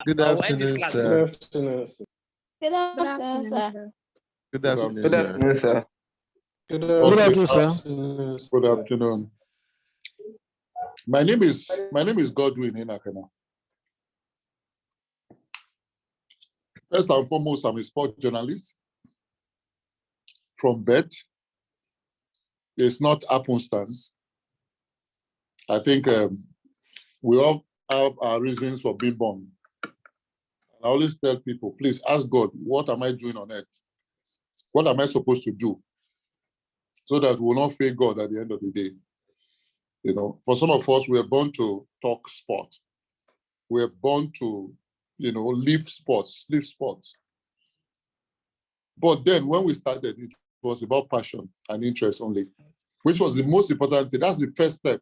Good I'll end this afternoon, class. Good sir. afternoon, sir. Good afternoon, sir. Good afternoon, Good sir. afternoon, sir. Good Good afternoon, afternoon, sir. Good afternoon. My name is Godwin Enakhena. First and foremost, I'm a sports journalist from birth. It's not happenstance. I think we all have our reasons for being born. I always tell people, please ask God, what am I doing on earth? What am I supposed to do? So that we will not fail God at the end of the day. You know, for some of us, we are born to talk sport. We are born to, live sports. But then when we started, it was about passion and interest only, which was the most important thing. That's the first step.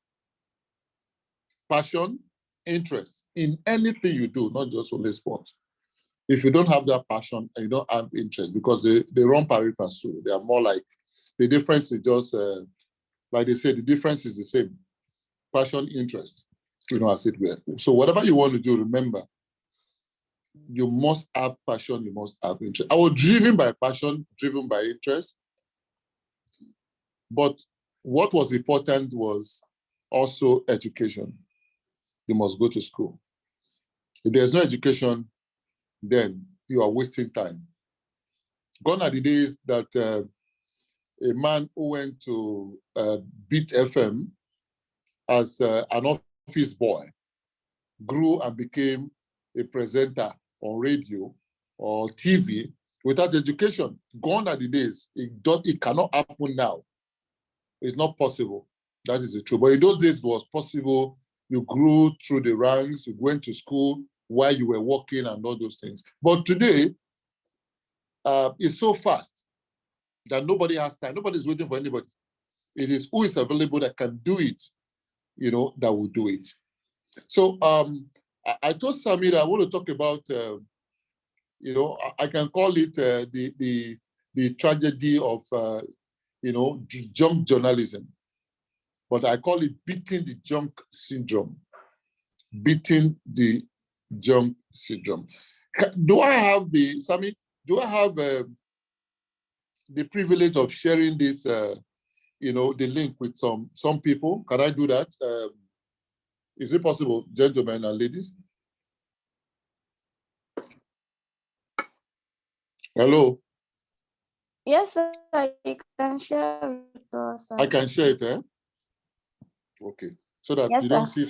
Passion, interest in anything you do, not just only sports. If you don't have that passion and you don't have interest, because they run pari passu, they are more like, the difference is just, like they say, the difference is the same. Passion, interest, as it were. So whatever you want to do, remember, you must have passion, you must have interest. I was driven by passion, driven by interest. But what was important was also education. You must go to school. If there's no education, then you are wasting time. Gone are the days that a man who went to Beat FM as an office boy grew and became a presenter on radio or TV without education. Gone are the days. It cannot happen now. It's not possible. That is the truth. But in those days, it was possible. You grew through the ranks, you went to school while you were working and all those things. But today, it's so fast that nobody has time. Nobody's waiting for anybody. It is who is available that can do it, that will do it. So I told Samir I want to talk about, I can call it the tragedy of, junk journalism. But I call it beating the junk syndrome. Beating the junk syndrome. Do I have the privilege of sharing this, the link with some people? Can I do that? Is it possible, gentlemen and ladies? Hello? Yes, sir. You can share with us, sir. I can share it, eh? Okay. So that Yes, you don't sir.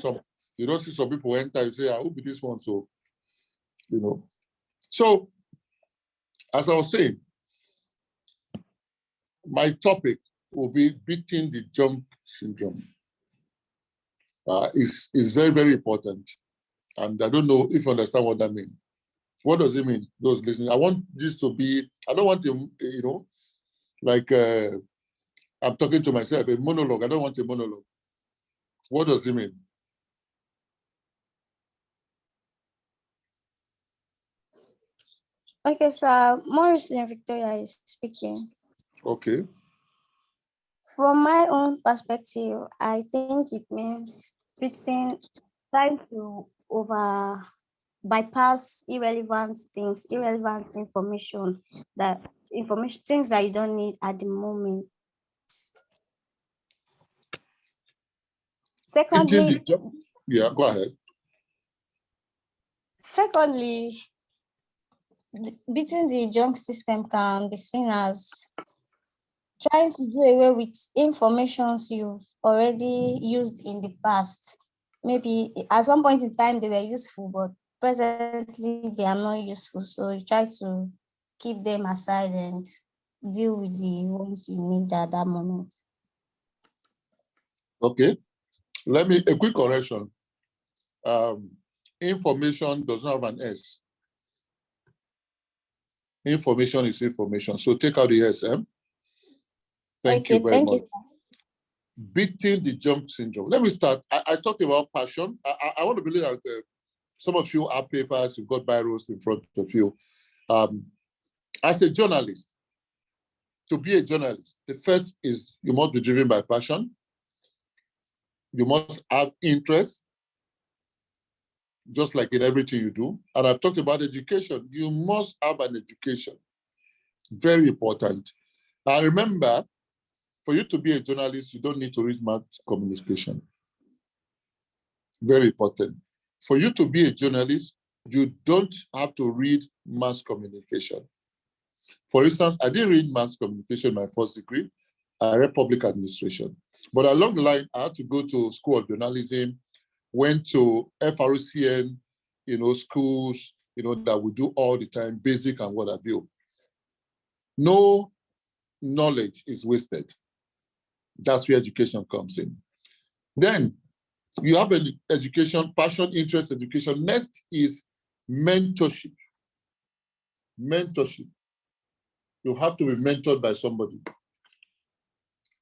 see some people enter, you say, I will be this one, so, So, as I was saying, my topic will be beating the junk syndrome. Is very, very important. And I don't know if you understand what that means. What does it mean, those listening? I want this to be, I don't want to, like I'm talking to myself, a monologue. I don't want a monologue. What does it mean? Okay, sir. Morris and Victoria is speaking. Okay. From my own perspective, I think it means trying to bypass irrelevant things, irrelevant information, things that you don't need at the moment. Secondly, Yeah, go ahead. Secondly, beating the junk system can be seen as trying to do away with informations you've already used in the past. Maybe at some point in time they were useful, but presently they are not useful. So you try to keep them aside and deal with the ones you need at that moment. Okay. A quick correction. Information does not have an S. Information is information. So take out the S, eh? Thank you very much. Beating the junk syndrome. Let me start. I talked about passion. I want to believe that some of you have papers, you've got biros in front of you. As a journalist, to be a journalist, the first is you must be driven by passion. You must have interest. just like in everything you do. And I've talked about education. You must have an education. Very important. And remember, for you to be a journalist, you don't need to read mass communication. Very important. For you to be a journalist, you don't have to read mass communication. For instance, I didn't read mass communication my first degree. I read public administration. But along the line, I had to go to School of Journalism, went to FRCN, schools, that we do all the time, basic and what have you. No knowledge is wasted. That's where education comes in. Then you have an education, passion, interest, education. Next is mentorship. Mentorship. You have to be mentored by somebody.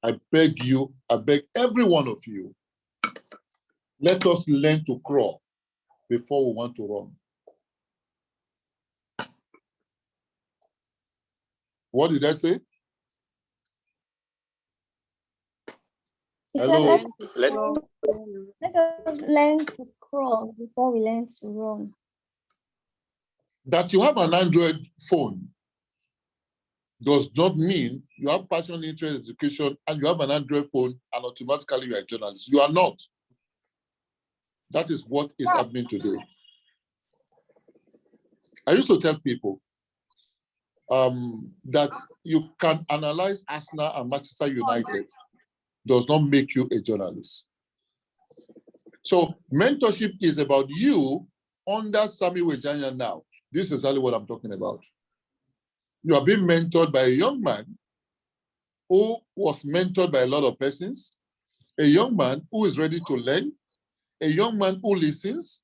I beg you, I beg every one of you, let us learn to crawl before we want to run. What did I say? Hello? Let us learn to crawl before we learn to run. That you have an Android phone does not mean you have passion, interest, education, and you have an Android phone and automatically you are a journalist. You are not. That is what is happening today. I used to tell people that you can analyze Arsenal and Manchester United does not make you a journalist. So mentorship is about you under Sami Wejanya now. This is exactly what I'm talking about. You are being mentored by a young man who was mentored by a lot of persons, a young man who is ready to learn, a young man who listens,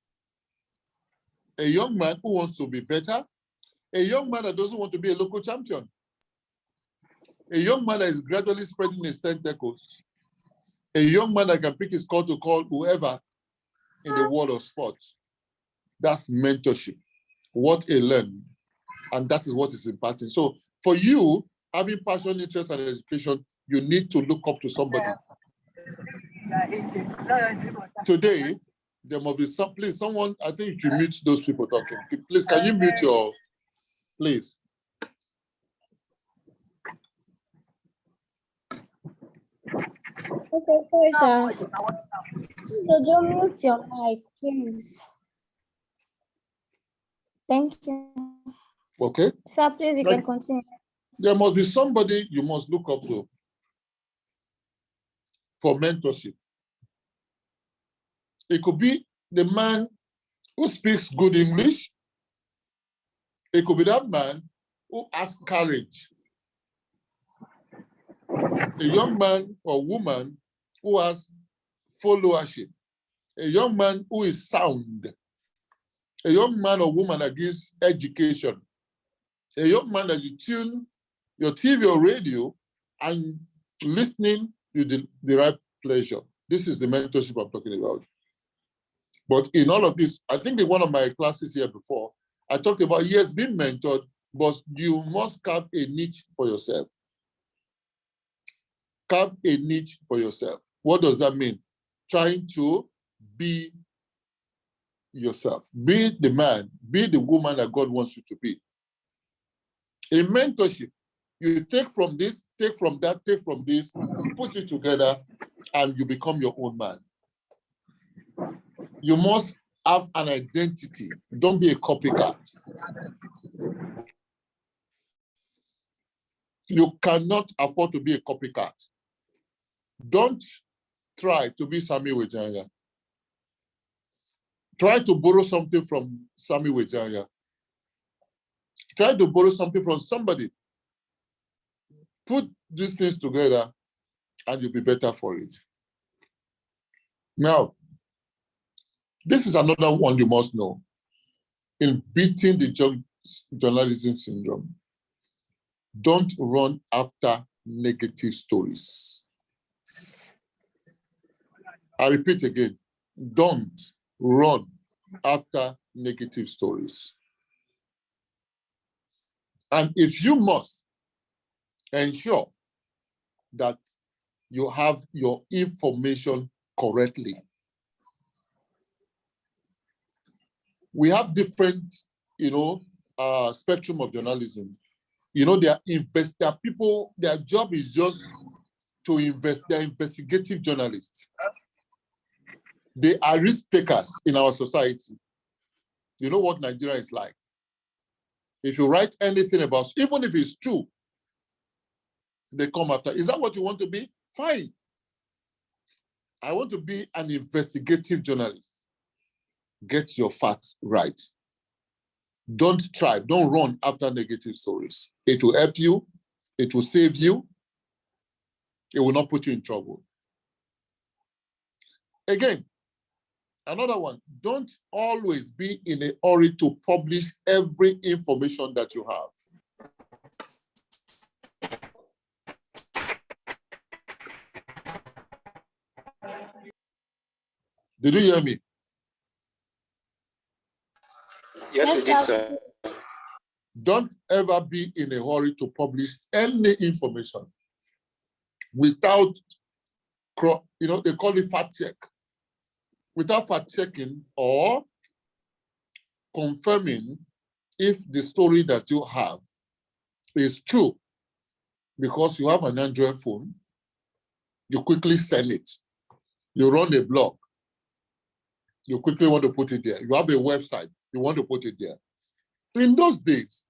a young man who wants to be better, a young man that doesn't want to be a local champion, a young man that is gradually spreading his tentacles, a young man that can pick his call to call whoever in the world of sports. That's mentorship. What a learn. And that is what is impacting. So for you, having passion, interest, and education, you need to look up to somebody. Today, there must be some, please, someone, I think you should mute those people talking. Please, can you mute your, please. Okay, sorry, sir. Jojo, mute your mic, please. Thank you. Okay. Sir, please, you can continue. There must be somebody you must look up to for mentorship. It could be the man who speaks good English. It could be that man who has courage. A young man or woman who has followership. A young man who is sound. A young man or woman that gives education. A young man that you tune your TV or radio and listening, you derive pleasure. This is the mentorship I'm talking about. But in all of this, I think in one of my classes here before, I talked about, yes, being mentored, but you must carve a niche for yourself. Carve a niche for yourself. What does that mean? Trying to be yourself. Be the man, be the woman that God wants you to be. In mentorship, you take from this, take from that, take from this, put it together, and you become your own man. You must have an identity. Don't be a copycat. You cannot afford to be a copycat. Don't try to be Sami Wejanya. Try to borrow something from Sami Wejanya. Try to borrow something from somebody. Put these things together and you'll be better for it. Now, this is another one you must know. In beating the journalism syndrome, don't run after negative stories. I repeat again, don't run after negative stories. And if you must, ensure that you have your information correctly. we have different, spectrum of journalism. There are people, their job is just to invest. They're investigative journalists. They are risk takers in our society. You know what Nigeria is like. If you write anything about, even if it's true, they come after. Is that what you want to be? Fine. I want to be an investigative journalist. Get your facts right. Don't run after negative stories. It will help you. It will save you. It will not put you in trouble. Again, another one, don't always be in a hurry to publish every information that you have. Did you hear me? Yes, we did, sir. Don't ever be in a hurry to publish any information without, they call it fact check. Without fact checking or confirming if the story that you have is true. Because you have an Android phone, you quickly send it. You run a blog, you quickly want to put it there. You have a website, you want to put it there. In those days,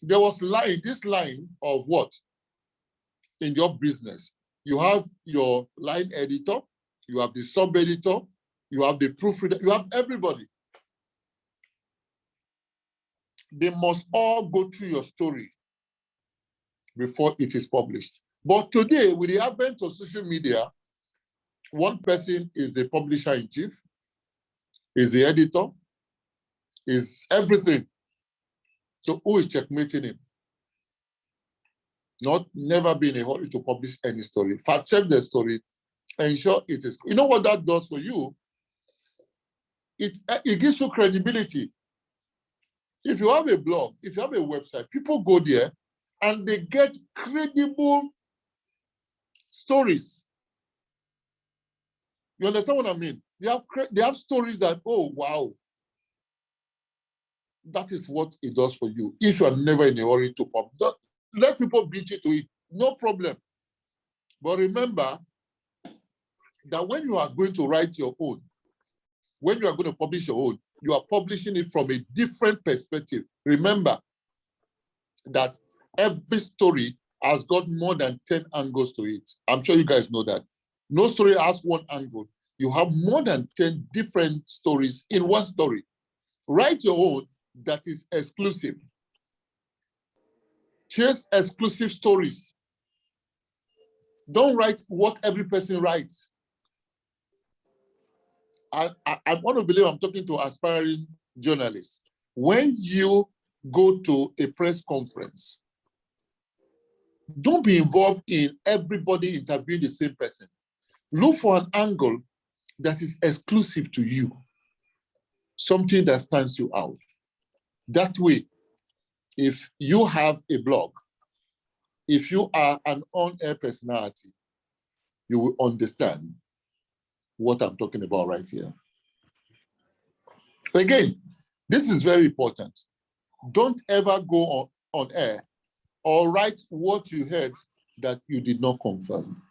there was this line of what? In your business, you have your line editor, you have the sub-editor, you have the proofreader, you have everybody. They must all go through your story before it is published. But today, with the advent of social media, one person is the publisher-in-chief, is the editor, is everything. So who is checkmating him? Never be in a hurry to publish any story. Fact check the story, ensure it is. You know what that does for you? It gives you credibility. If you have a blog, if you have a website, people go there and they get credible stories. You understand what I mean? They have stories that, oh, wow. That is what it does for you. If you are never in a hurry to publish, let people beat you to it, no problem. But remember that when you are going to write your own, when you are going to publish your own, you are publishing it from a different perspective. Remember that every story has got more than 10 angles to it. I'm sure you guys know that. No story has one angle. You have more than 10 different stories in one story. Write your own that is exclusive. Chase exclusive stories. Don't write what every person writes. I want to believe I'm talking to aspiring journalists. When you go to a press conference, don't be involved in everybody interviewing the same person. Look for an angle that is exclusive to you, something that stands you out. That way, if you have a blog, if you are an on-air personality, you will understand what I'm talking about right here. Again, this is very important. Don't ever go on air or write what you heard that you did not confirm.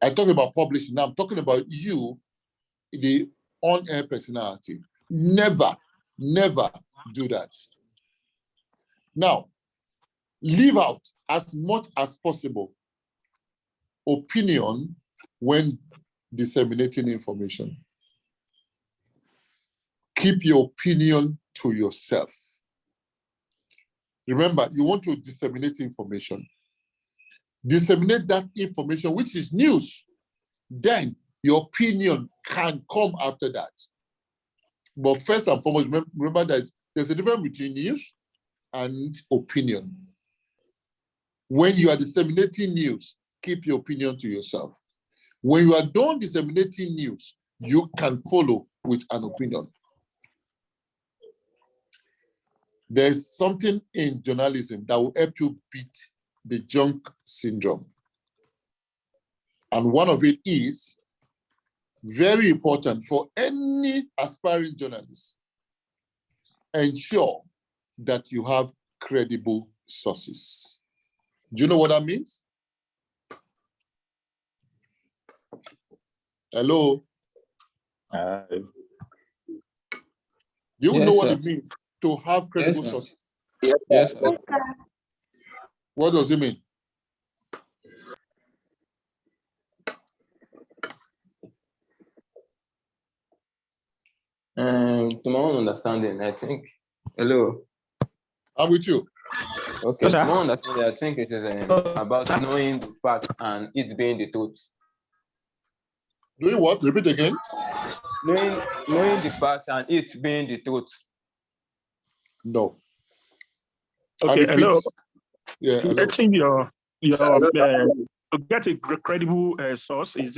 I talk about publishing. Now I'm talking about you, the on-air personality. Never, never do that. Now, leave out as much as possible opinion when disseminating information. Keep your opinion to yourself. Remember, you want to disseminate information. Disseminate that information, which is news. Then your opinion can come after that. But first and foremost, remember there's a difference between news and opinion. When you are disseminating news, keep your opinion to yourself. When you are done disseminating news, you can follow with an opinion. There's something in journalism that will help you beat the junk syndrome. And one of it is Very important for any aspiring journalist. Ensure that you have credible sources. Do you know what that means? Hello? Do you know what it means to have credible sources? Yes, Yes, sir. What does it mean? To my own understanding, I think. Hello. I'm with you. Okay. To my own understanding, I think it is about knowing the facts and it being the truth. Doing what? Repeat again. Knowing the facts and it being the truth. No. Okay, hello. Yeah, hello. Getting your to get a credible source is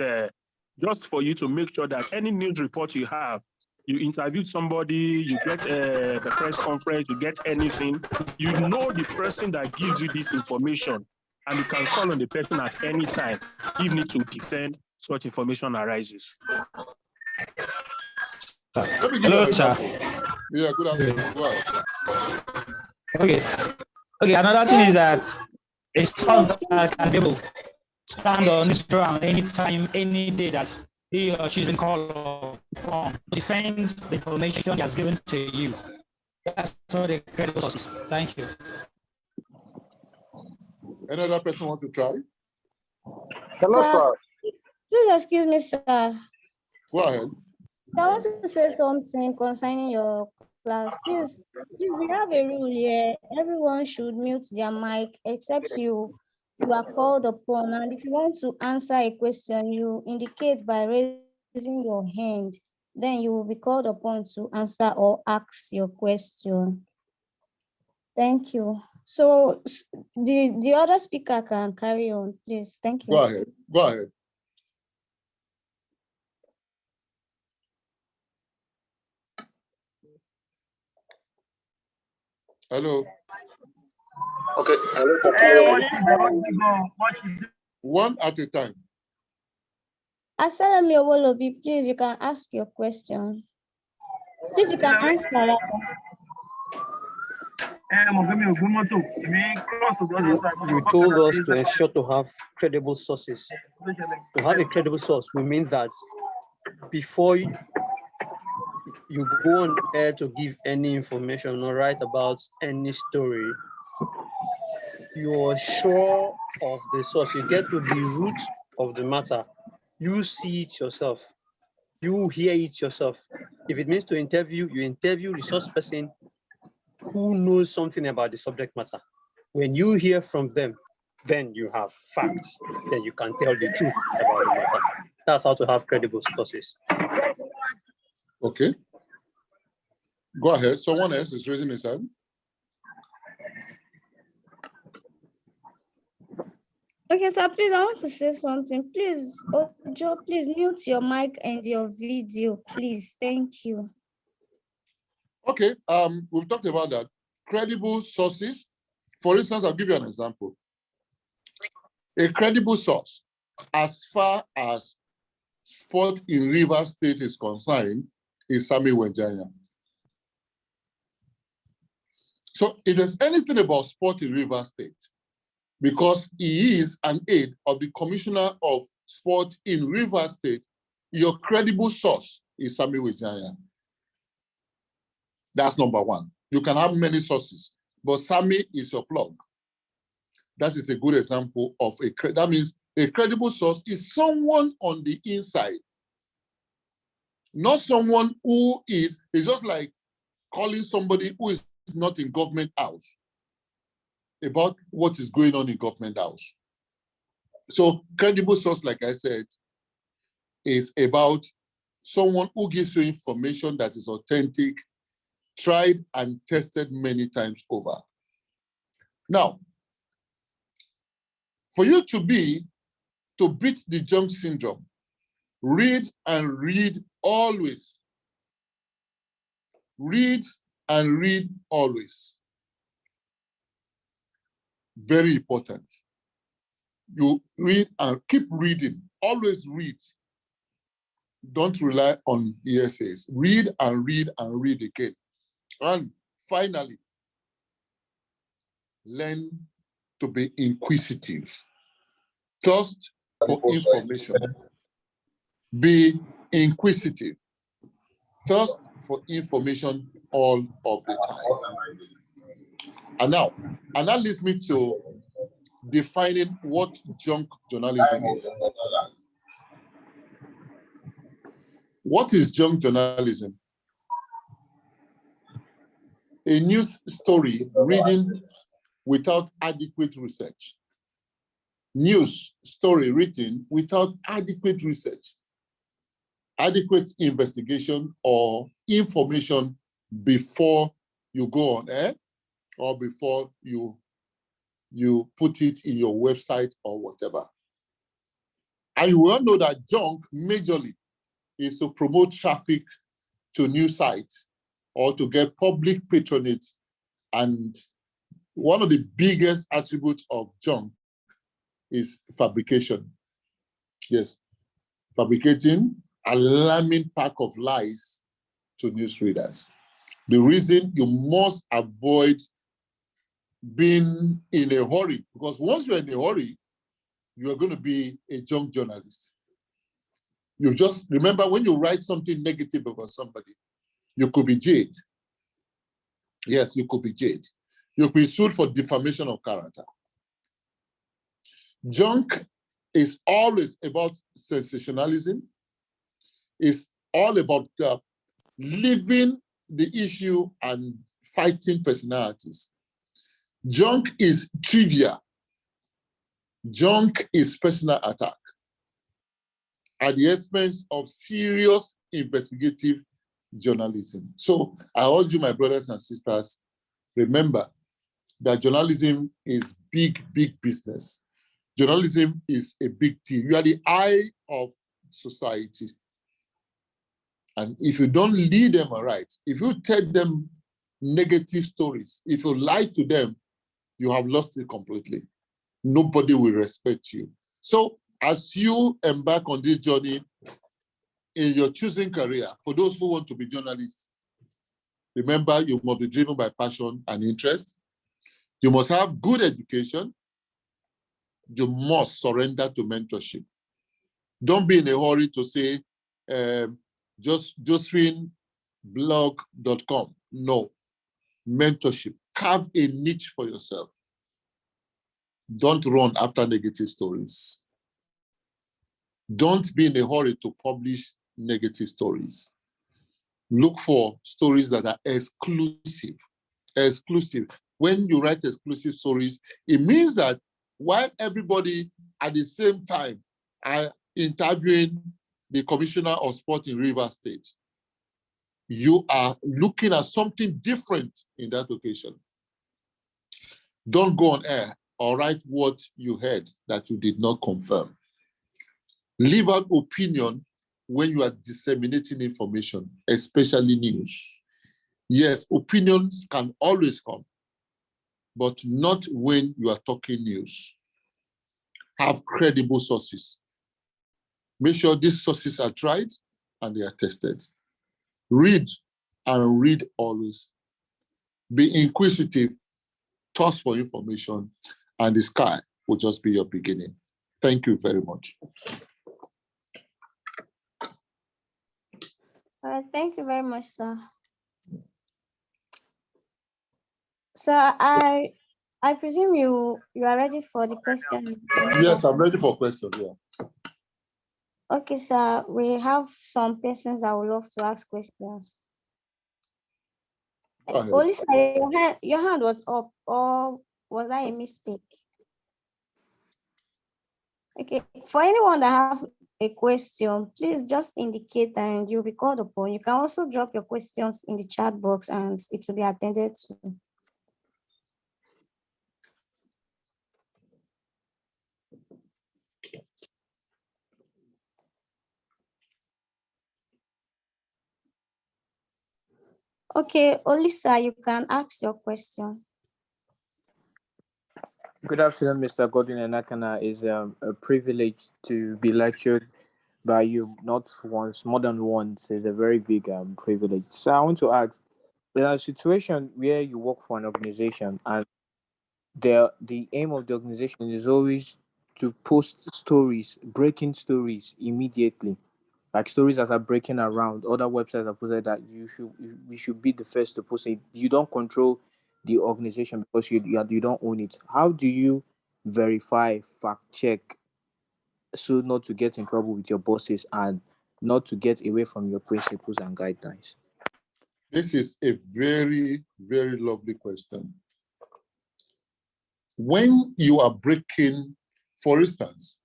just for you to make sure that any news report you have, you interviewed somebody, you get the press conference, you get anything, you know the person that gives you this information, and you can call on the person at any time if need to defend such information arises. Let me give you an example. Yeah, good afternoon. Go ahead. Okay, another thing is that a source that can be able to stand on this ground anytime, any day that he or she is in call upon, defends the information he has given to you. That's all the credible sources. Thank you. Another person wants to try? Hello, sir. Please excuse me, sir. Go ahead. So I want to say something concerning your class. Please, we have a rule here. Everyone should mute their mic except you are called upon. And if you want to answer a question, you indicate by raising your hand. Then you will be called upon to answer or ask your question. Thank you. So the other speaker can carry on, please. Thank you. Go ahead. Go ahead. Hello. Okay. One at a time. Assalamu alaikum, please, you can ask your question. Please, you can answer. You told us to ensure to have credible sources. To have a credible source will mean that before you go on air to give any information or write about any story, you're sure of the source. You get to the root of the matter. You see it yourself. You hear it yourself. If it means to interview, you interview the source person who knows something about the subject matter. When you hear from them, then you have facts. Then you can tell the truth about the matter. That's how to have credible sources. Okay. Go ahead. Someone else is raising his hand. Okay, sir, please, I want to say something. Please, Ojo, please mute your mic and your video, please. Thank you. Okay, we've talked about that. Credible sources. For instance, I'll give you an example. A credible source, as far as sport in Rivers State is concerned, is Sammy Wenjanya. So if there's anything about sport in Rivers State, because he is an aide of the Commissioner of Sport in Rivers State, your credible source is Sammy Wenjanya. That's number one. You can have many sources, but Sammy is your plug. That is a good example of that means a credible source is someone on the inside, not someone who is, it's just like calling somebody who is not in government house about what is going on in government house. So credible source, like I said, is about someone who gives you information that is authentic, tried and tested many times over. Now, for you to beat the junk syndrome, read and read always. Read and read always. Very important. You read and keep reading, always read. Don't rely on hearsays. Read and read and read again. And finally, learn to be inquisitive. Thirst for information. Be inquisitive. Thirst for information all of the time. And that leads me to defining what junk journalism is. What is junk journalism? A news story reading without adequate research. News story written without adequate research, adequate investigation or information before you go on air or before you put it in your website or whatever. And you all know that junk majorly is to promote traffic to new sites or to get public patronage. And one of the biggest attributes of junk is fabrication. Yes, fabricating alarming pack of lies to newsreaders. The reason you must avoid being in a hurry, because once you're in a hurry, you're going to be a junk journalist. You just remember when you write something negative about somebody, you could be jailed. Yes, you could be jailed. You could be sued for defamation of character. Junk is always about sensationalism. It's all about leaving the issue and fighting personalities. Junk is trivia. Junk is personal attack at the expense of serious investigative journalism. So I urge you, my brothers and sisters, remember that journalism is big, big business. Journalism is a big deal. You are the eye of society. And if you don't lead them right, if you tell them negative stories, if you lie to them, you have lost it completely. Nobody will respect you. So as you embark on this journey in your choosing career, for those who want to be journalists, remember you must be driven by passion and interest. You must have good education. You must surrender to mentorship. Don't be in a hurry to say, josephine.blog.com. No. Mentorship. Carve a niche for yourself. Don't run after negative stories. Don't be in a hurry to publish negative stories. Look for stories that are exclusive. Exclusive. When you write exclusive stories, it means that while everybody at the same time are interviewing the commissioner of sport in Rivers State, you are looking at something different in that occasion. Don't go on air or write what you heard that you did not confirm. Leave out opinion when you are disseminating information, especially news. Yes, opinions can always come, but not when you are talking news. Have credible sources. Make sure these sources are tried and they are tested. Read and read always. Be inquisitive, thirst for information, and the sky will just be your beginning. Thank you very much. All right, thank you very much, sir. So I presume you are ready for the question. Yes, I'm ready for questions. Yeah. Okay, sir. We have some persons that would love to ask questions. Olisa, your hand was up, or was that a mistake? Okay, for anyone that have a question, please just indicate and you'll be called upon. You can also drop your questions in the chat box and it will be attended to. Okay, Olisa, you can ask your question. Good afternoon, Mr. Godwin and Enakhena. It's a privilege to be lectured by you, not once, more than once, is a very big privilege. So I want to ask, there's a situation where you work for an organization and the aim of the organization is always to post stories, breaking stories immediately, like stories that are breaking around. Other websites have posted that we should be the first to post it. You don't control the organization because you don't own it. How do you verify, fact check, so not to get in trouble with your bosses and not to get away from your principles and guidelines? This is a very, very lovely question. When you are breaking, for instance,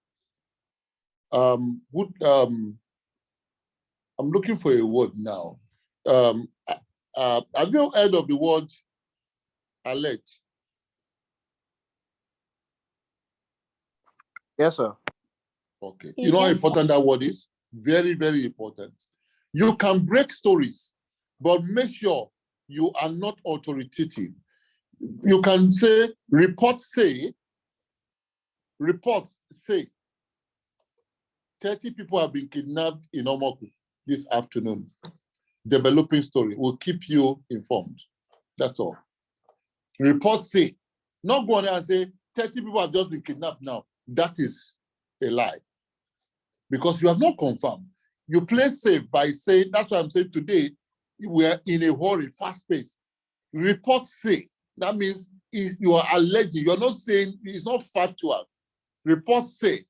I'm looking for a word now. Have you heard of the word allege? Yes, sir. Okay. You know how Yes. important that word is? Very, very important. You can break stories, but make sure you are not authoritative. You can say, reports say, 30 people have been kidnapped in Omoku this afternoon. Developing story will keep you informed. That's all. Reports say, not go on there and say 30 people have just been kidnapped now. That is a lie. Because you have not confirmed. You play safe by saying, that's why I'm saying today, we are in a hurry, fast pace. Reports say, that means you are alleging, you're not saying, it's not factual. Reports say,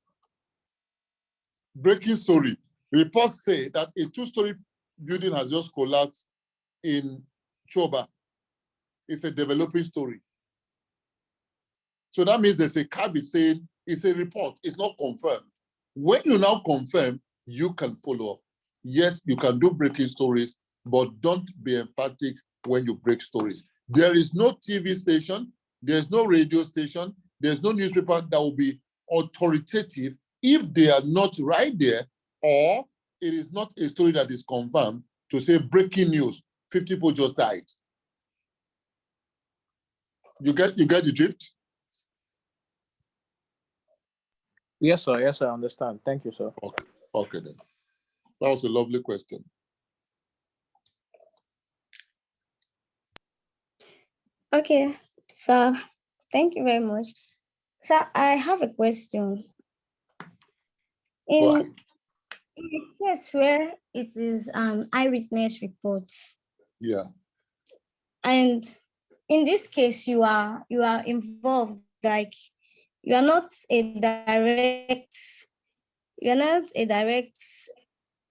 breaking story. Reports say that a two-story building has just collapsed in Choba. It's a developing story. So that means there's a caveat saying it's a report, it's not confirmed. When you now confirm, you can follow up. Yes, you can do breaking stories, but don't be emphatic when you break stories. There is no TV station, there's no radio station, there's no newspaper that will be authoritative if they are not right there, or it is not a story that is confirmed to say breaking news, 50 people just died. You get the drift? Yes, sir. Yes, I understand. Thank you, sir. Okay then. That was a lovely question. Okay, so thank you very much. So I have a question. Go ahead. In a case where it is an eyewitness report, Yeah. and in this case you are involved, like you are not a direct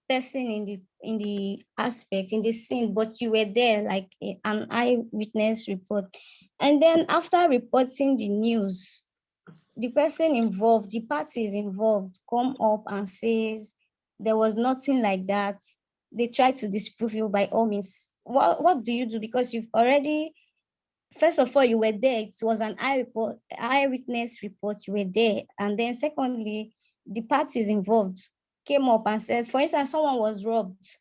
person in the aspect, in the scene, but you were there like an eyewitness report. And then after reporting the news, the person involved, the parties involved come up and says there was nothing like that. They try to disprove you by all means. What do you do? Because you've already, first of all, you were there. It was an eyewitness report. You were there. And then secondly, the parties involved came up and said, for instance, someone was robbed.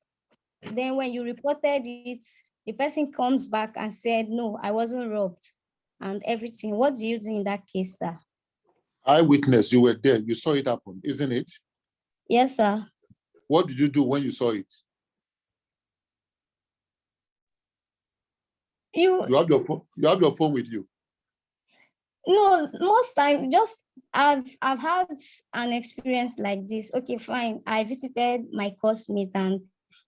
Then when you reported it, the person comes back and said, no, I wasn't robbed and everything. What do you do in that case, sir? Eyewitness, you were there. You saw it happen, isn't it? Yes, sir. What did you do when you saw it? You have your phone. You have your phone with you. No, most time, just I've had an experience like this. Okay, fine. I visited my coursemate, and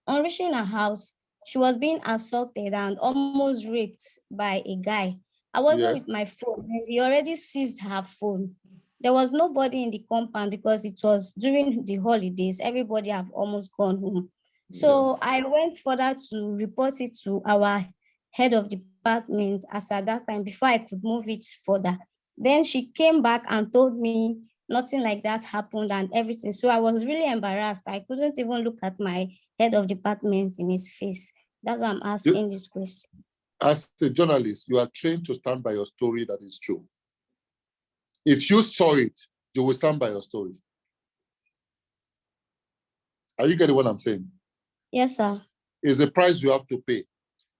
on reaching her house, she was being assaulted and almost raped by a guy. I wasn't with my phone, and he already seized her phone. There was nobody in the compound because it was during the holidays. Everybody have almost gone home. So I went further to report it to our head of department as at that time before I could move it further. Then she came back and told me nothing like that happened and everything. So I was really embarrassed. I couldn't even look at my head of department in his face. That's why I'm asking this question. As a journalist, you are trained to stand by your story that is true. If you saw it, you will stand by your story. Are you getting what I'm saying? Yes, sir. It's a price you have to pay.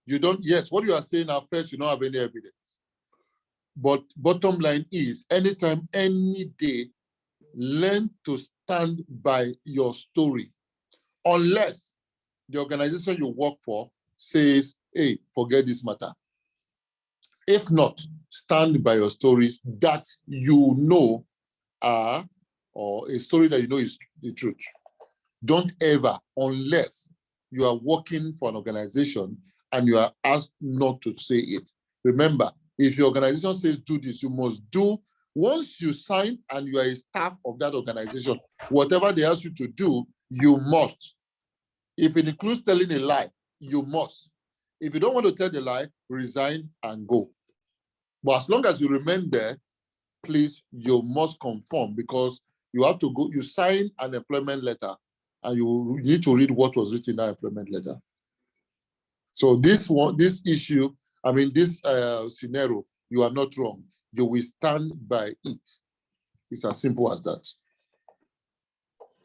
You don't, yes, what you are saying at first, you don't have any evidence. But bottom line is, anytime, any day, learn to stand by your story, unless the organization you work for says, hey, forget this matter. If not, stand by your stories that you know are, or a story that you know is the truth. Don't ever, unless you are working for an organization and you are asked not to say it. Remember, if your organization says do this, you must do. Once you sign and you are a staff of that organization, whatever they ask you to do, you must. If it includes telling a lie, you must. If you don't want to tell the lie, resign and go. But as long as you remain there, please, you must conform, because you have to go, you sign an employment letter and you need to read what was written in that employment letter. So this issue, I mean, this scenario, you are not wrong. You will stand by it. It's as simple as that.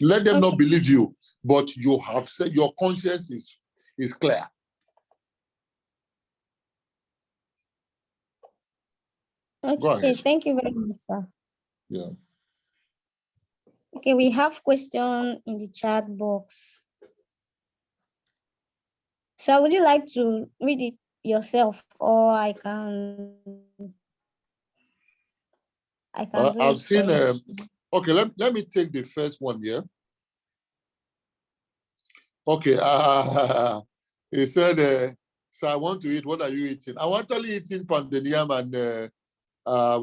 Let them not believe you, but you have said your conscience is clear. Go Okay, ahead. thank you very much, sir. Yeah. Okay, we have question in the chat box. So would you like to read it yourself, or I can do I've it for seen, you? okay, let me take the first one here. Okay, he said, so I want to eat, what are you eating? I'm actually eating pounded yam and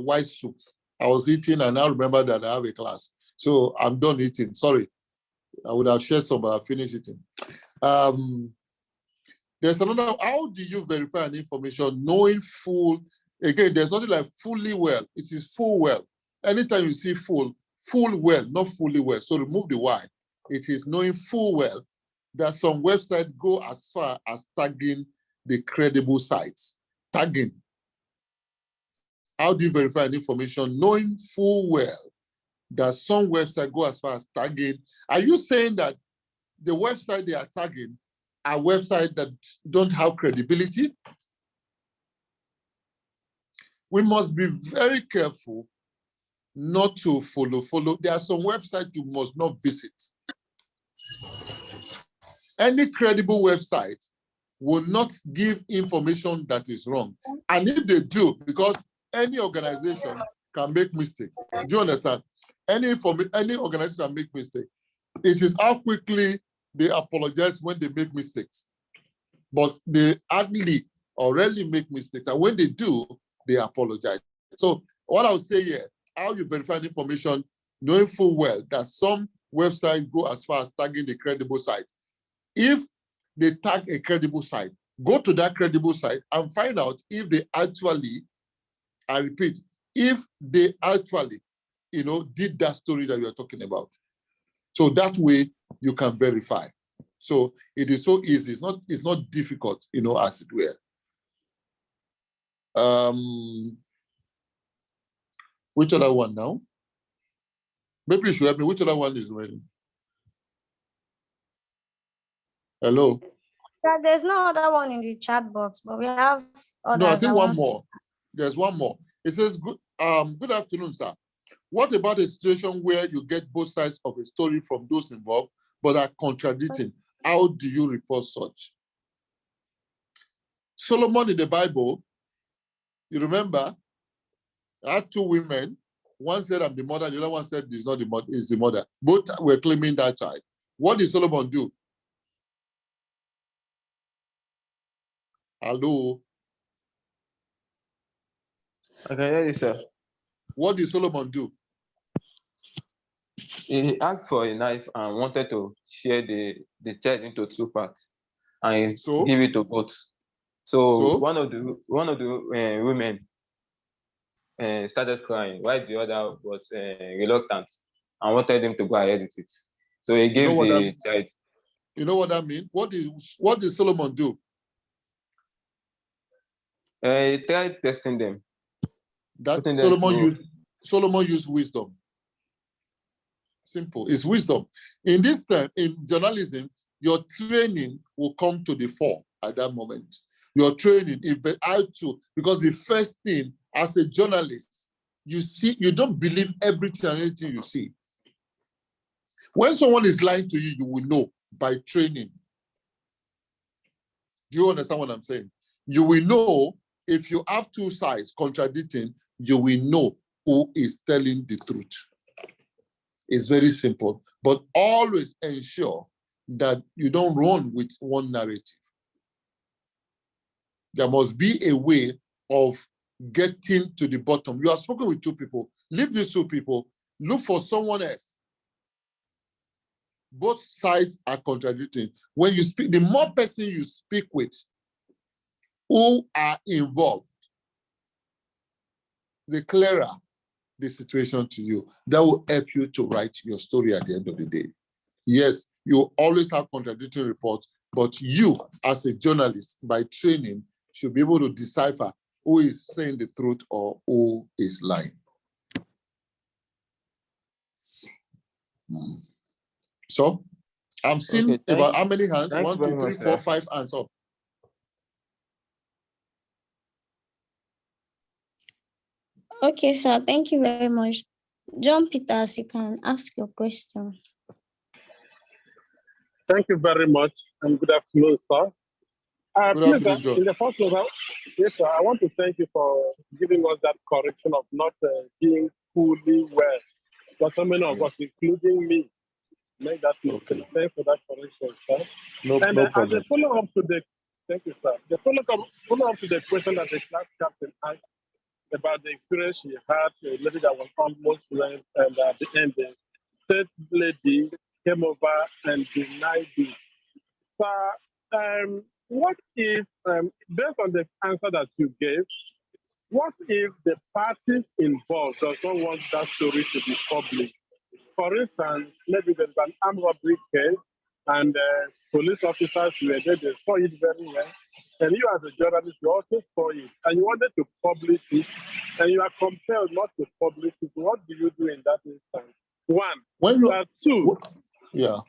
white soup. I was eating and I remember that I have a class. So I'm done eating, sorry. I would have shared some, but I finished eating. There's another, how do you verify an information knowing full? Again, there's nothing like fully well, it is full well. Anytime you see full well, not fully well. So remove the Y. It is knowing full well that some websites go as far as tagging the credible sites. Tagging. How do you verify an information knowing full well that some websites go as far as tagging? Are you saying that the website they are tagging are websites that don't have credibility? We must be very careful not to follow. There are some websites you must not visit. Any credible website will not give information that is wrong. And if they do, because any organization can make mistake. Do you understand? Any organization can make mistake. It is how quickly they apologize when they make mistakes. But they hardly or rarely make mistakes. And when they do, they apologize. So what I would say here, how you verify the information, knowing full well that some websites go as far as tagging the credible site. If they tag a credible site, go to that credible site and find out if they actually, I repeat, if they actually, did that story that you're talking about. So that way you can verify. So it is so easy. It's not difficult, as it were. Which other one now? Maybe you should help me. Which other one is ready? Hello? Yeah, there's no other one in the chat box, but we have others. No, I think one more. There's one more. It says, good afternoon, sir. What about a situation where you get both sides of a story from those involved, but are contradicting? How do you report such? Solomon in the Bible, you remember, had two women. One said, I'm the mother. The other one said, it's not the mother, it's the mother. Both were claiming that child. What did Solomon do? Hello? I can hear you, sir. What did Solomon do? He asked for a knife and wanted to share the child into two parts and give it to both. So one of the women started crying, while the other was reluctant and wanted him to go ahead with it. So he gave the child. You know what that means? What did Solomon do? He tried testing them. That Solomon used wisdom. Simple. It's wisdom. In this time, in journalism, your training will come to the fore at that moment. Your training, because the first thing as a journalist, you don't believe everything and anything you see. When someone is lying to you, you will know by training. Do you understand what I'm saying? You will know if you have two sides contradicting, you will know who is telling the truth. It's very simple, but always ensure that you don't run with one narrative. There must be a way of getting to the bottom. You have spoken with two people. Leave these two people. Look for someone else. Both sides are contradicting. When you speak, the more person you speak with who are involved, the clearer the situation to you. That will help you to write your story at the end of the day. Yes, you always have contradictory reports, but you, as a journalist, by training, should be able to decipher who is saying the truth or who is lying. So, I'm seeing about how many hands? 1, 2, 3, 4, 5 hands up. Okay, sir. Thank you very much. John Peters, you can ask your question. Thank you very much, and good afternoon, sir. Good afternoon, John. In the first place, yes, sir, I want to thank you for giving us that correction of not being fully well. But so many of us, including me, make that mistake. Thanks for that correction, sir. No problem. As a follow-up to the, thank you, sir. The follow-up to the question that the class captain asked about the experience she had, a lady that was almost left, and at the end, the third lady came over and denied it. Sir, what if, based on the answer that you gave, what if the parties involved does not want that story to be published? For instance, maybe there's an armed robbery case and police officers were there, they saw it very well. And you as a journalist, you also saw it and you wanted to publish it and you are compelled not to publish it. What do you do in that instance? One. Two. Yeah.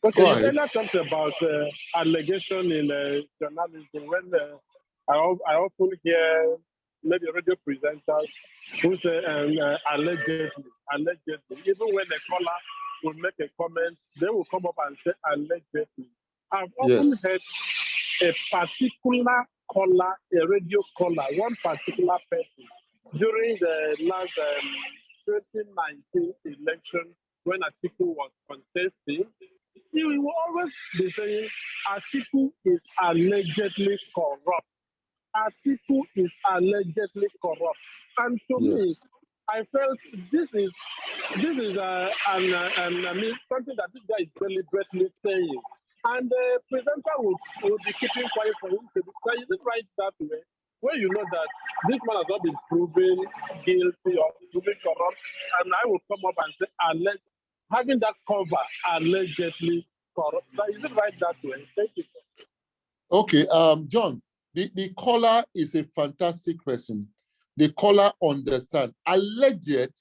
Okay, you earlier talked about allegation in journalism when I often hear maybe radio presenters who say allegedly. Even when a caller will make a comment, they will come up and say allegedly. I've often heard a particular caller, a radio caller, one particular person during the last 2019 election when Atiku was contesting. He will always be saying Atiku is allegedly corrupt. Atiku is allegedly corrupt. And to me, I felt this is something that this guy is deliberately saying. And the presenter will be keeping quiet for him to be quiet. Is it right that way? When you know that this man has not been proven guilty or proven corrupt, and I will come up and say, having that cover allegedly corrupt. Is it right that way? Thank you. Okay, John, the caller is a fantastic person. The caller understands. Alleged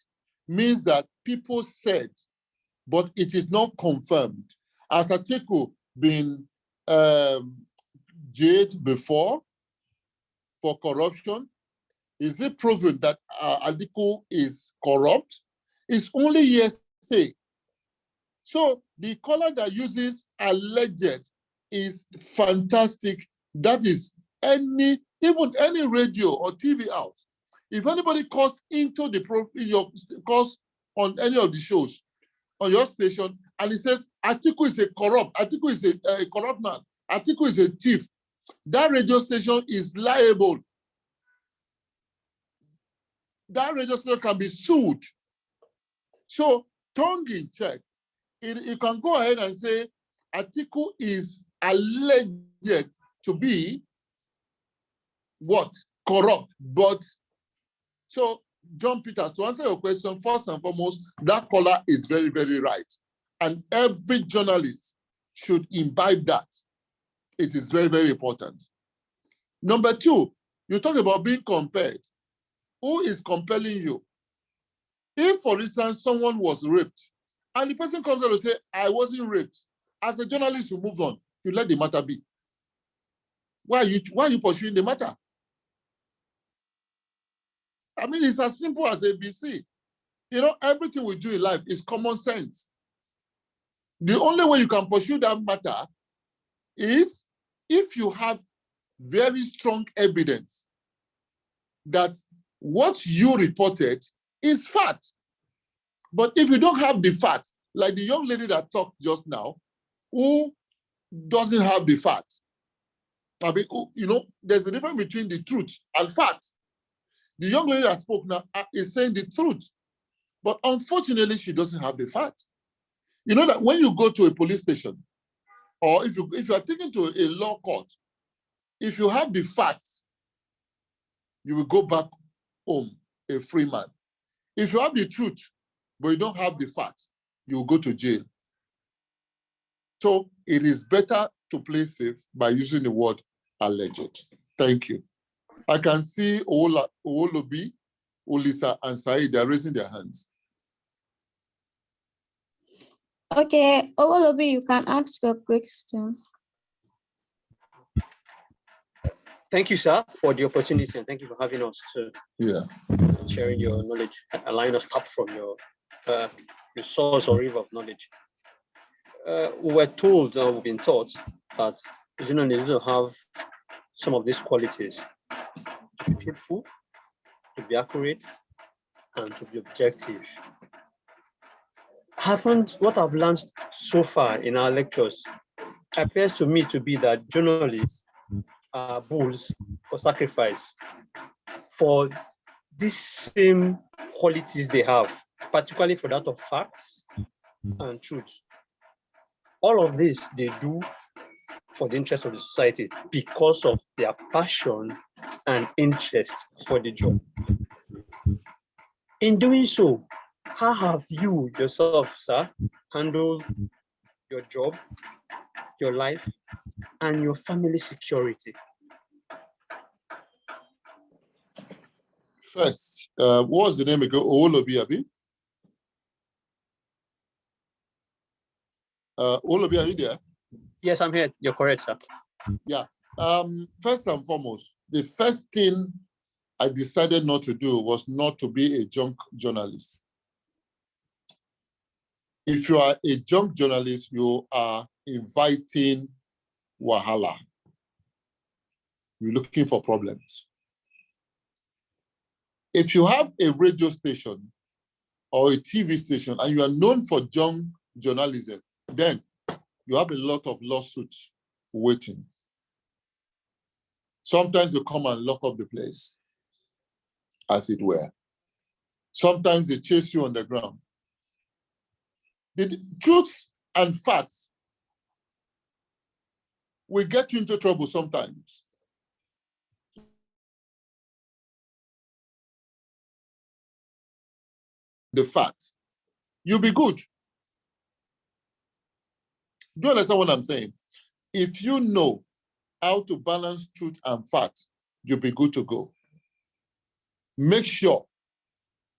means that people said, but it is not confirmed. Has Atiku been jailed before for corruption? Is it proven that Atiku is corrupt? It's only hearsay. So the caller that uses alleged is fantastic. That is even any radio or TV house. If anybody calls into calls on any of the shows on your station and he says Atiku is a corrupt man, Atiku is a thief, that radio station is liable. That radio station can be sued. So tongue in check. You can go ahead and say Atiku is alleged to be what? Corrupt. But so, John Peters, to answer your question, first and foremost, that caller is very, very right. And every journalist should imbibe that. It is very, very important. Number two, you talk about being compelled. Who is compelling you? If, for instance, someone was raped, and the person comes out and says, I wasn't raped, as a journalist, you move on. You let the matter be. Why are you pursuing the matter? I mean, it's as simple as ABC. You know, everything we do in life is common sense. The only way you can pursue that matter is if you have very strong evidence that what you reported is fact. But if you don't have the fact, like the young lady that talked just now, who doesn't have the fact, I mean, you know, there's a difference between the truth and fact. The young lady that spoke now is saying the truth, but unfortunately, she doesn't have the fact. You know that when you go to a police station, or if you are taken to a law court, if you have the fact, you will go back home a free man. If you have the truth, but you don't have the fact, you will go to jail. So it is better to play safe by using the word alleged. Thank you. I can see Owolobi, Olisa, and Said, they're raising their hands. Okay, Owolobi, you can ask your question. Thank you, sir, for the opportunity, and thank you for having us to sharing your knowledge, allowing us tap from your source or river of knowledge. We were told, we've been taught that journalists need to have some of these qualities: to be truthful, to be accurate, and to be objective. What I've learned so far in our lectures appears to me to be that journalists are bulls for sacrifice for these same qualities they have, particularly for that of facts and truth. All of this they do for the interest of the society because of their passion and interest for the job. In doing so, how have you yourself, sir, handled your job, your life, and your family security? First, what was the name again? Owolobi, Abi? Owolobi, are you there? Yes, I'm here. You're correct, sir. Yeah. First and foremost, the first thing I decided not to do was not to be a junk journalist. If you are a junk journalist, you are inviting wahala. You're looking for problems. If you have a radio station or a TV station and you are known for junk journalism, then you have a lot of lawsuits waiting. Sometimes they come and lock up the place, as it were. Sometimes they chase you on the ground. The truth and facts will get you into trouble sometimes. The fact, you'll be good. Do you understand what I'm saying? If you know how to balance truth and fact, you'll be good to go. Make sure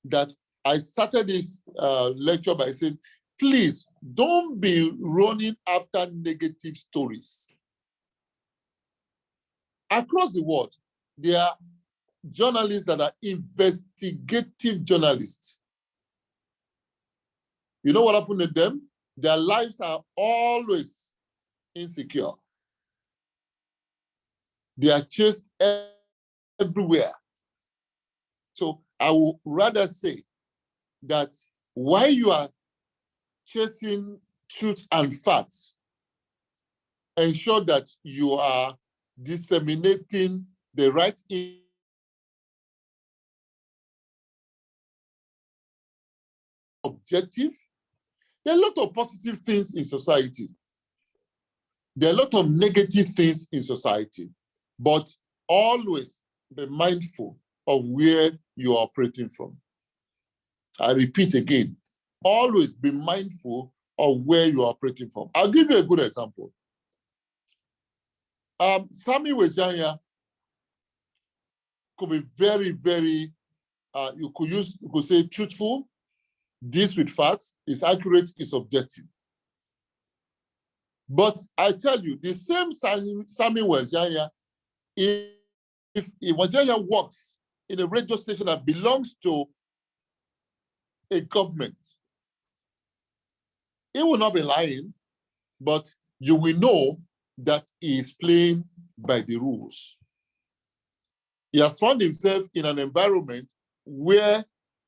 that I started this lecture by saying, please don't be running after negative stories. Across the world, there are journalists that are investigative journalists. You know what happened to them? Their lives are always insecure. They are chased everywhere. So I would rather say that while you are chasing truth and facts, ensure that you are disseminating the right objective. There are a lot of positive things in society. There are a lot of negative things in society, but always be mindful of where you are operating from. I repeat again, always be mindful of where you are operating from. I'll give you a good example. Sammy Wezanya could be very, very, you could say truthful, deals with facts, is accurate, is objective. But I tell you, the same Sammy Wezanya, if Wezanya works in a radio station that belongs to a government, He will not be lying, but you will know that he is playing by the rules. He has found himself in an environment where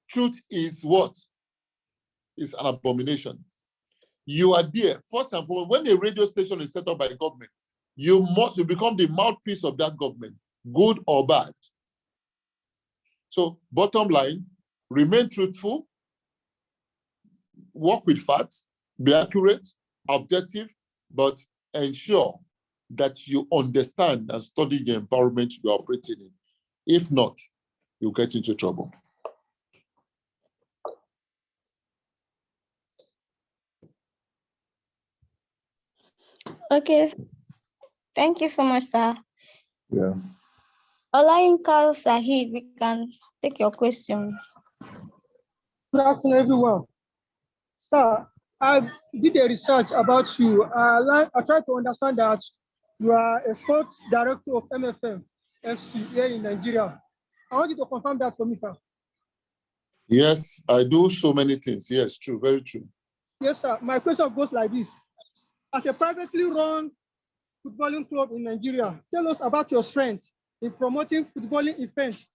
truth is what? Is an abomination. You are there. First and foremost, when a radio station is set up by government, you become the mouthpiece of that government, good or bad. So bottom line, remain truthful, work with facts, be accurate, objective, but ensure that you understand and study the environment you're operating in. If not, you'll get into trouble. Okay. Thank you so much, sir. Yeah. Olayinka Sahid, we can take your question. Good afternoon, everyone. Sir, I did a research about you. I tried to understand that you are a sports director of MFM FC here in Nigeria. I want you to confirm that for me, sir. Yes, I do so many things. Yes, true, very true. Yes, sir. My question goes like this. As a privately run footballing club in Nigeria, tell us about your strength in promoting footballing events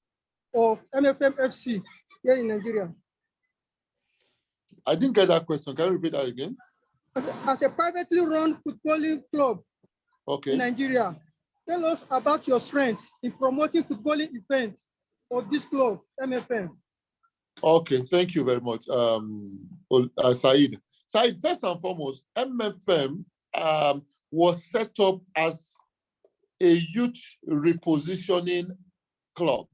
of MFM FC here in Nigeria. I didn't get that question. Can you repeat that again? As a privately run footballing club in Nigeria, tell us about your strength in promoting footballing events of this club, MFM. Okay, thank you very much, Said. Said, first and foremost, MFM was set up as a youth repositioning club.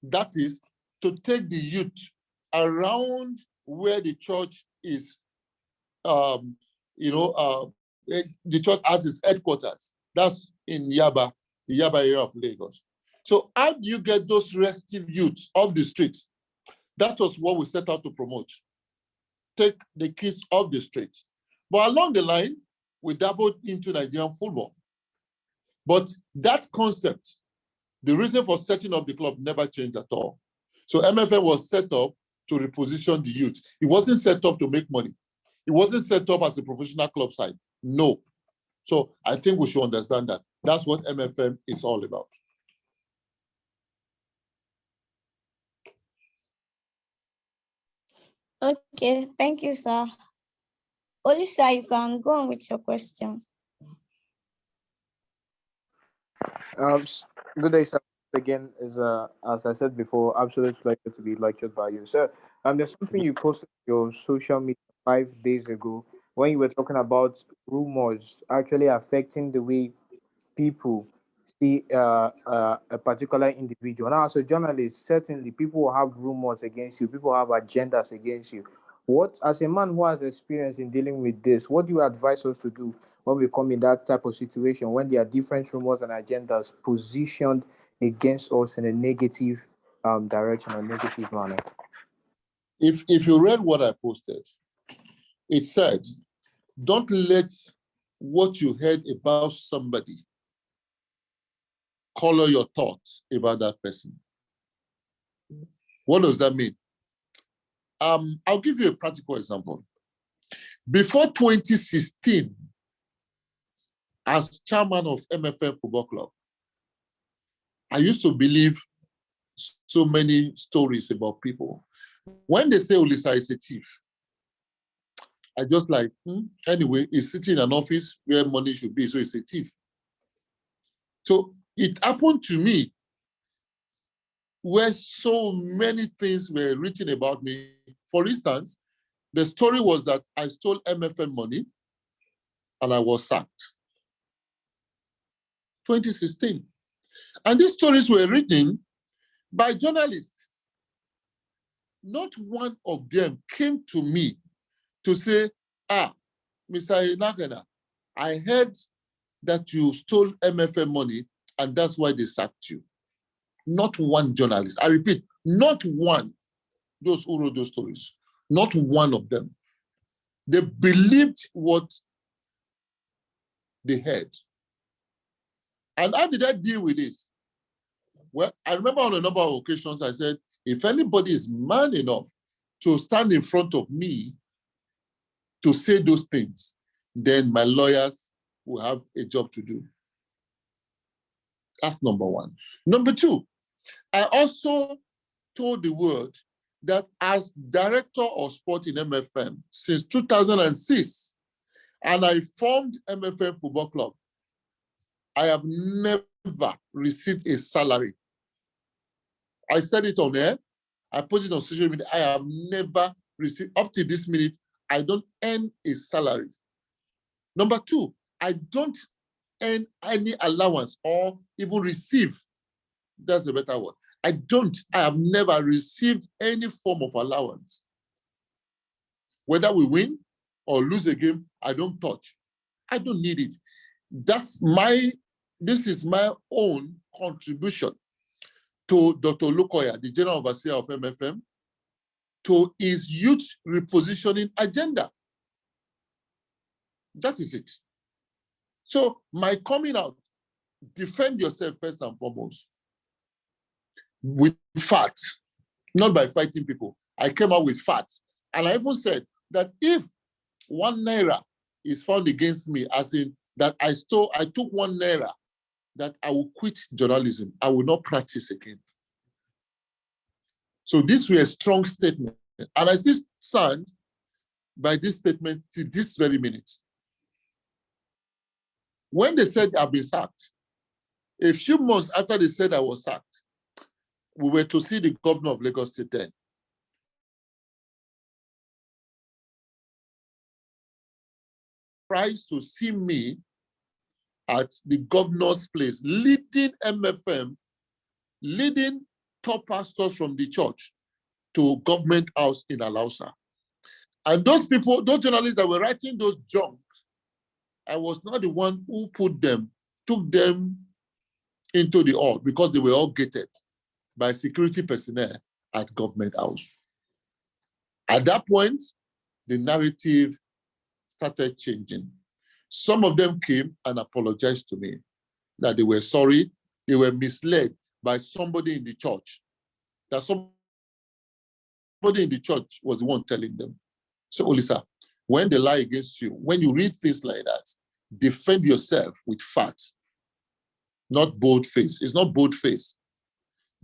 That is to take the youth around where the church is, the church has its headquarters. That's in Yaba, the Yaba area of Lagos. So how do you get those restive youths off the streets? That was what we set out to promote. Take the kids off the streets. But along the line, we dabbled into Nigerian football. But that concept, the reason for setting up the club never changed at all. So MFM was set up to reposition the youth. It wasn't set up to make money. It wasn't set up as a professional club side. No. So I think we should understand that. That's what MFM is all about. Okay, thank you, sir. Olisa, you can go on with your question. Good day, sir. Again, as I said before, absolute pleasure to be lectured by you, sir. There's something you posted on your social media 5 days ago when you were talking about rumors actually affecting the way people see a particular individual. Now, as a journalist, certainly people will have rumors against you. People have agendas against you. What, as a man who has experience in dealing with this, what do you advise us to do when we come in that type of situation, when there are different rumors and agendas positioned against us in a negative direction or negative manner? If you read what I posted, it said, don't let what you heard about somebody color your thoughts about that person. What does that mean? I'll give you a practical example. Before 2016, as chairman of MFM Football Club, I used to believe so many stories about people. When they say Olisa is a thief, I just like, anyway, he's sitting in an office where money should be, so he's a thief. So it happened to me where so many things were written about me. For instance, the story was that I stole MFM money and I was sacked. 2016. And these stories were written by journalists. Not one of them came to me to say, Mr. Enakhena, I heard that you stole MFM money and that's why they sacked you. Not one journalist. I repeat, not one. Those who wrote those stories, not one of them. They believed what they heard. And how did I deal with this? Well, I remember on a number of occasions I said, if anybody is man enough to stand in front of me to say those things, then my lawyers will have a job to do. That's number one. Number two, I also told the world that as director of sport in MFM since 2006, and I formed MFM Football Club, I have never received a salary. I said it on air. I put it on social media. I have never received, up to this minute, I don't earn a salary. Number two, I don't earn any allowance or even receive. That's a better word. I have never received any form of allowance. Whether we win or lose a game, I don't touch. I don't need it. This is my own contribution to Dr. Lukoya, the General Overseer of MFM, to his youth repositioning agenda. That is it. So my coming out, defend yourself first and foremost with facts, not by fighting people. I came out with facts. And I even said that if 1 naira is found against me, as in that I took 1 naira, that I will quit journalism. I will not practice again. So this was a strong statement. And I still stand by this statement to this very minute. When they said I've been sacked, a few months after they said I was sacked, we were to see the governor of Lagos State then. Surprised to see me at the governor's place, leading MFM, leading top pastors from the church to government house in Alausa. And those people, those journalists that were writing those junks, I was not the one who took them into the hall because they were all gated by security personnel at government house. At that point, the narrative started changing. Some of them came and apologized to me that they were sorry, they were misled by somebody in the church, that somebody in the church was the one telling them. So, Olisa, when they lie against you, when you read things like that, defend yourself with facts, not bold face. It's not bold face.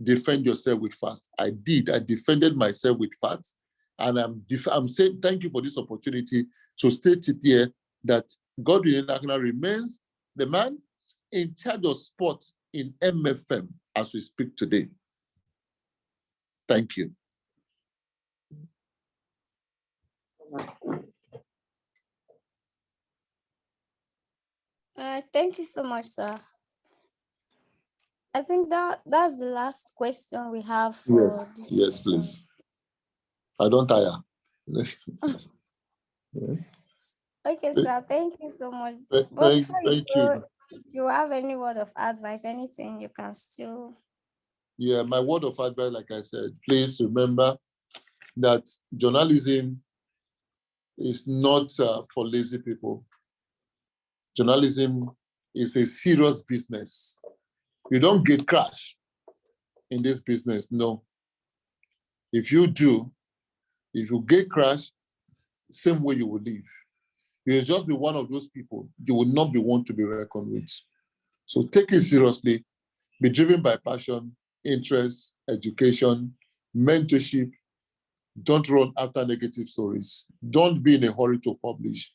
Defend yourself with facts. I did. I defended myself with facts. And I'm saying thank you for this opportunity to state it here that Godwin Enakhena remains the man in charge of sports in MFM as we speak today. Thank you. Thank you so much, sir. I think that's the last question we have for this. Yes, please. I don't tire. Yeah. Okay, sir. Thank you so much. Thank you. If you have any word of advice, anything, you can still. Yeah, my word of advice, like I said, please remember that journalism is not for lazy people. Journalism is a serious business. You don't get cash in this business, no. If you do, if you get crash, same way you will live. You'll just be one of those people. You will not be one to be reckoned with. So take it seriously. Be driven by passion, interest, education, mentorship. Don't run after negative stories. Don't be in a hurry to publish.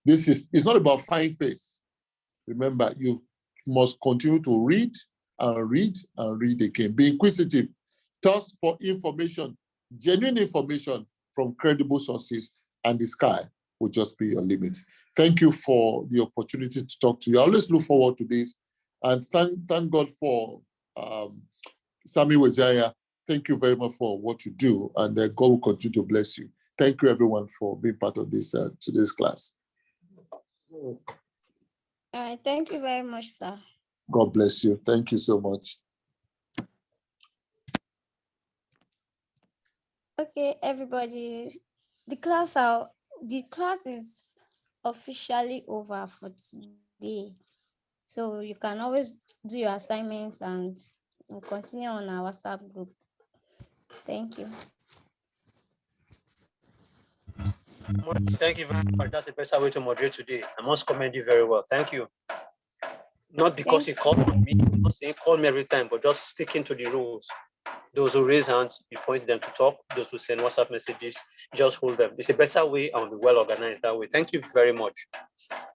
It's not about fine face. Remember, you must continue to read and read and read again. Be inquisitive. Thirst for information, genuine information from credible sources, and the sky will just be your limit. Thank you for the opportunity to talk to you. I always look forward to this. And thank God for Sami Wezaya. Thank you very much for what you do, and God will continue to bless you. Thank you, everyone, for being part of this today's class. All right, thank you very much, sir. God bless you. Thank you so much. Okay, everybody, the class is officially over for today. So you can always do your assignments and we'll continue on our WhatsApp group. Thank you. Thank you very much. That's the best way to moderate today. I must commend you very well. Thank you. Not because you called me, not saying call me every time, but just sticking to the rules. Those who raise hands, you point them to talk. Those who send WhatsApp messages, just hold them. It's a better way and be well organized that way. Thank you very much.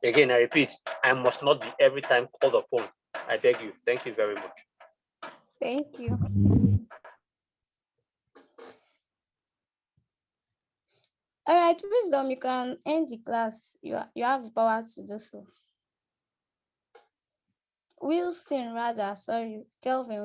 Again, I repeat, I must not be every time called upon. I beg you. Thank you very much. Thank you. All right, Wisdom, you can end the class. You have the power to do so. Wilson, rather, sorry, Kelvin.